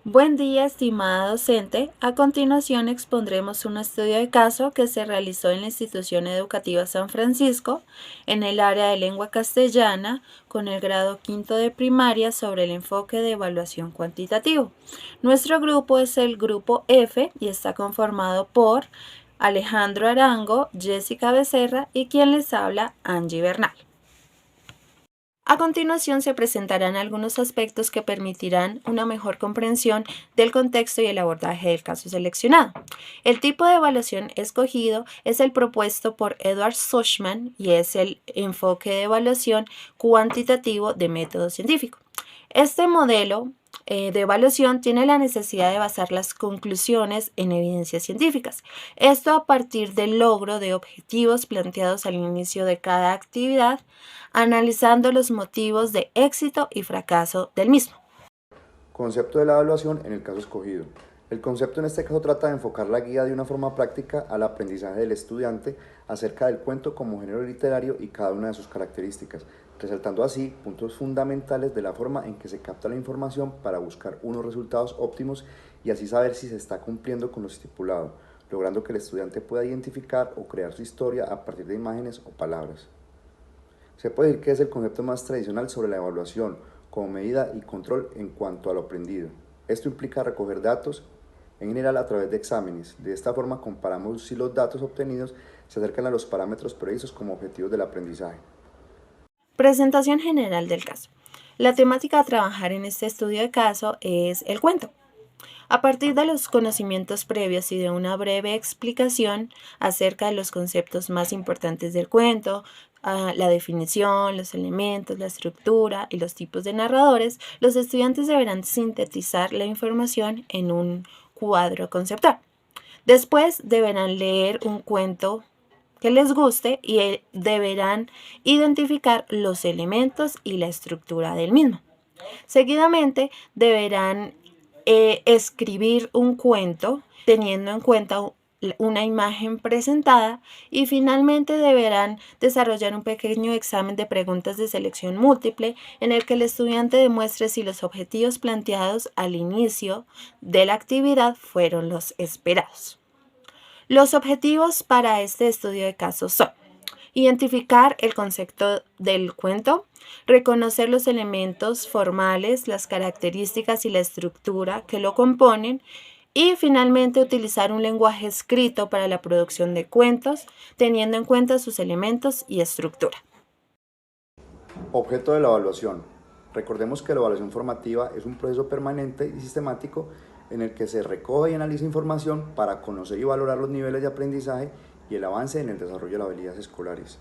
Buen día, estimada docente. A continuación expondremos un estudio de caso que se realizó en la Institución Educativa San Francisco en el área de lengua castellana con el grado quinto de primaria sobre el enfoque de evaluación cuantitativo. Nuestro grupo es el grupo F y está conformado por Alejandro Arango, Jessica Becerra y quien les habla, Angie Bernal. A continuación se presentarán algunos aspectos que permitirán una mejor comprensión del contexto y el abordaje del caso seleccionado. El tipo de evaluación escogido es el propuesto por Edward Sussman y es el enfoque de evaluación cuantitativo de método científico. Este modelo de evaluación tiene la necesidad de basar las conclusiones en evidencias científicas. Esto a partir del logro de objetivos planteados al inicio de cada actividad, analizando los motivos de éxito y fracaso del mismo. Concepto de la evaluación en el caso escogido. El concepto en este caso trata de enfocar la guía de una forma práctica al aprendizaje del estudiante acerca del cuento como género literario y cada una de sus características, resaltando así puntos fundamentales de la forma en que se capta la información para buscar unos resultados óptimos y así saber si se está cumpliendo con lo estipulado, logrando que el estudiante pueda identificar o crear su historia a partir de imágenes o palabras. Se puede decir que es el concepto más tradicional sobre la evaluación, como medida y control en cuanto a lo aprendido. Esto implica recoger datos, en general a través de exámenes. De esta forma comparamos si los datos obtenidos se acercan a los parámetros previstos como objetivos del aprendizaje. Presentación general del caso. La temática a trabajar en este estudio de caso es el cuento. A partir de los conocimientos previos y de una breve explicación acerca de los conceptos más importantes del cuento, la definición, los elementos, la estructura y los tipos de narradores, los estudiantes deberán sintetizar la información en un cuadro conceptual. Después deberán leer un cuento que les guste y deberán identificar los elementos y la estructura del mismo. Seguidamente deberán escribir un cuento teniendo en cuenta una imagen presentada y finalmente deberán desarrollar un pequeño examen de preguntas de selección múltiple en el que el estudiante demuestre si los objetivos planteados al inicio de la actividad fueron los esperados. Los objetivos para este estudio de caso son: identificar el concepto del cuento, reconocer los elementos formales, las características y la estructura que lo componen y finalmente utilizar un lenguaje escrito para la producción de cuentos, teniendo en cuenta sus elementos y estructura. Objeto de la evaluación. Recordemos que la evaluación formativa es un proceso permanente y sistemático en el que se recoge y analiza información para conocer y valorar los niveles de aprendizaje y el avance en el desarrollo de las habilidades escolares.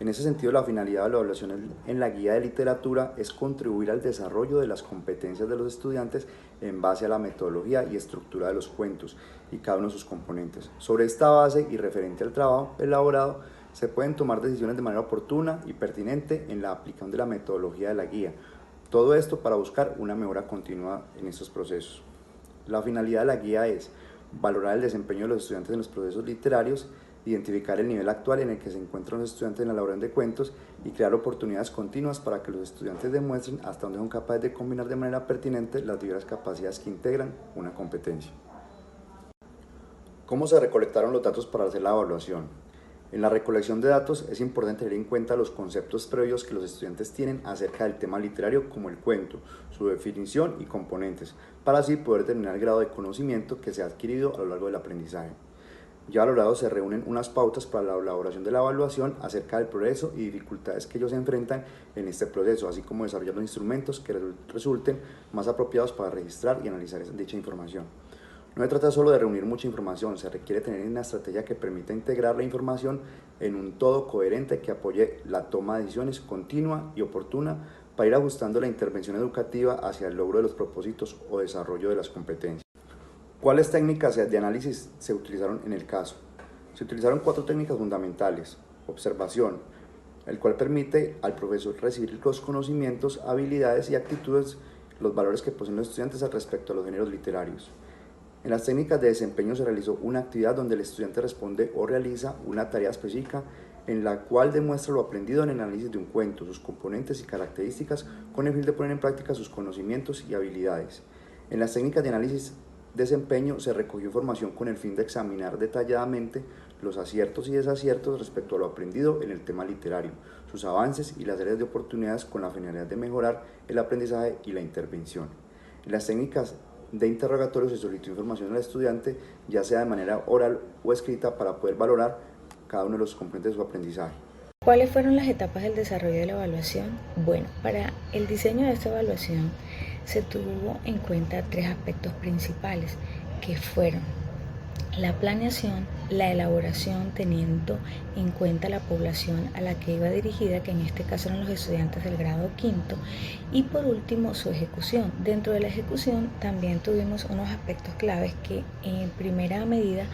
En ese sentido, la finalidad de la evaluación en la guía de literatura es contribuir al desarrollo de las competencias de los estudiantes en base a la metodología y estructura de los cuentos y cada uno de sus componentes. Sobre esta base y referente al trabajo elaborado, se pueden tomar decisiones de manera oportuna y pertinente en la aplicación de la metodología de la guía. Todo esto para buscar una mejora continua en estos procesos. La finalidad de la guía es valorar el desempeño de los estudiantes en los procesos literarios, identificar el nivel actual en el que se encuentran los estudiantes en la elaboración de cuentos y crear oportunidades continuas para que los estudiantes demuestren hasta dónde son capaces de combinar de manera pertinente las diversas capacidades que integran una competencia. ¿Cómo se recolectaron los datos para hacer la evaluación? En la recolección de datos es importante tener en cuenta los conceptos previos que los estudiantes tienen acerca del tema literario como el cuento, su definición y componentes, para así poder determinar el grado de conocimiento que se ha adquirido a lo largo del aprendizaje. Ya valorado se reúnen unas pautas para la elaboración de la evaluación acerca del progreso y dificultades que ellos enfrentan en este proceso, así como desarrollar los instrumentos que resulten más apropiados para registrar y analizar dicha información. No se trata solo de reunir mucha información, se requiere tener una estrategia que permita integrar la información en un todo coherente que apoye la toma de decisiones continua y oportuna para ir ajustando la intervención educativa hacia el logro de los propósitos o desarrollo de las competencias. ¿Cuáles técnicas de análisis se utilizaron en el caso? Se utilizaron 4 técnicas fundamentales. Observación, el cual permite al profesor recibir los conocimientos, habilidades y actitudes, los valores que poseen los estudiantes al respecto a los géneros literarios. En las técnicas de desempeño se realizó una actividad donde el estudiante responde o realiza una tarea específica en la cual demuestra lo aprendido en el análisis de un cuento, sus componentes y características con el fin de poner en práctica sus conocimientos y habilidades. En las técnicas de análisis desempeño se recogió información con el fin de examinar detalladamente los aciertos y desaciertos respecto a lo aprendido en el tema literario, sus avances y las áreas de oportunidades con la finalidad de mejorar el aprendizaje y la intervención. En las técnicas de interrogatorio se solicitó información al estudiante, ya sea de manera oral o escrita, para poder valorar cada uno de los componentes de su aprendizaje. ¿Cuáles fueron las etapas del desarrollo de la evaluación? Bueno, para el diseño de esta evaluación se tuvo en cuenta 3 aspectos principales, que fueron la planeación, la elaboración teniendo en cuenta la población a la que iba dirigida, que en este caso eran los estudiantes del grado quinto, y por último su ejecución. Dentro de la ejecución también tuvimos unos aspectos claves que en primera medida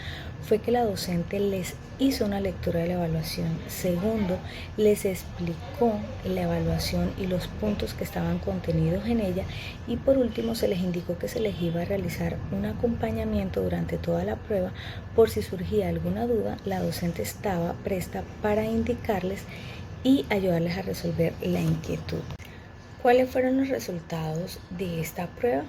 fue que la docente les hizo una lectura de la evaluación. Segundo, les explicó la evaluación y los puntos que estaban contenidos en ella. Y por último, se les indicó que se les iba a realizar un acompañamiento durante toda la prueba. Por si surgía alguna duda, la docente estaba presta para indicarles y ayudarles a resolver la inquietud. ¿Cuáles fueron los resultados de esta prueba?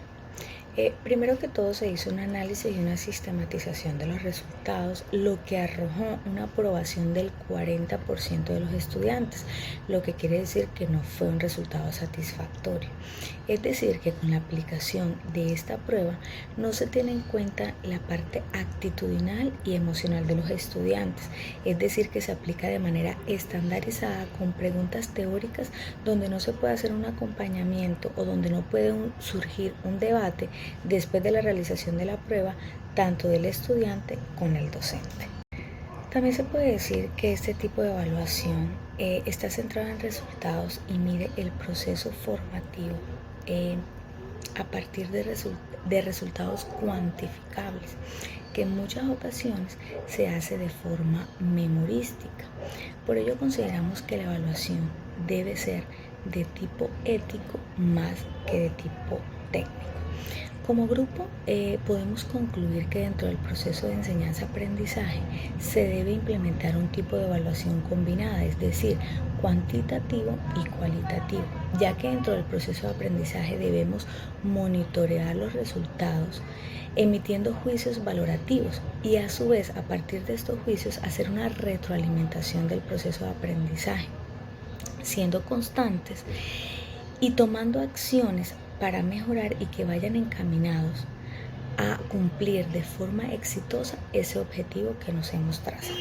Primero que todo se hizo un análisis y una sistematización de los resultados, lo que arrojó una aprobación del 40% de los estudiantes, lo que quiere decir que no fue un resultado satisfactorio. Es decir, que con la aplicación de esta prueba no se tiene en cuenta la parte actitudinal y emocional de los estudiantes, es decir, que se aplica de manera estandarizada con preguntas teóricas donde no se puede hacer un acompañamiento o donde no puede surgir un debate después de la realización de la prueba, tanto del estudiante con el docente. También se puede decir que este tipo de evaluación está centrado en resultados y mide el proceso formativo a partir de resultados cuantificables, que en muchas ocasiones se hace de forma memorística. Por ello consideramos que la evaluación debe ser de tipo ético más que de tipo técnico. Como grupo podemos concluir que dentro del proceso de enseñanza-aprendizaje se debe implementar un tipo de evaluación combinada, es decir, cuantitativo y cualitativo, ya que dentro del proceso de aprendizaje debemos monitorear los resultados emitiendo juicios valorativos y a su vez a partir de estos juicios hacer una retroalimentación del proceso de aprendizaje, siendo constantes y tomando acciones para mejorar y que vayan encaminados a cumplir de forma exitosa ese objetivo que nos hemos trazado.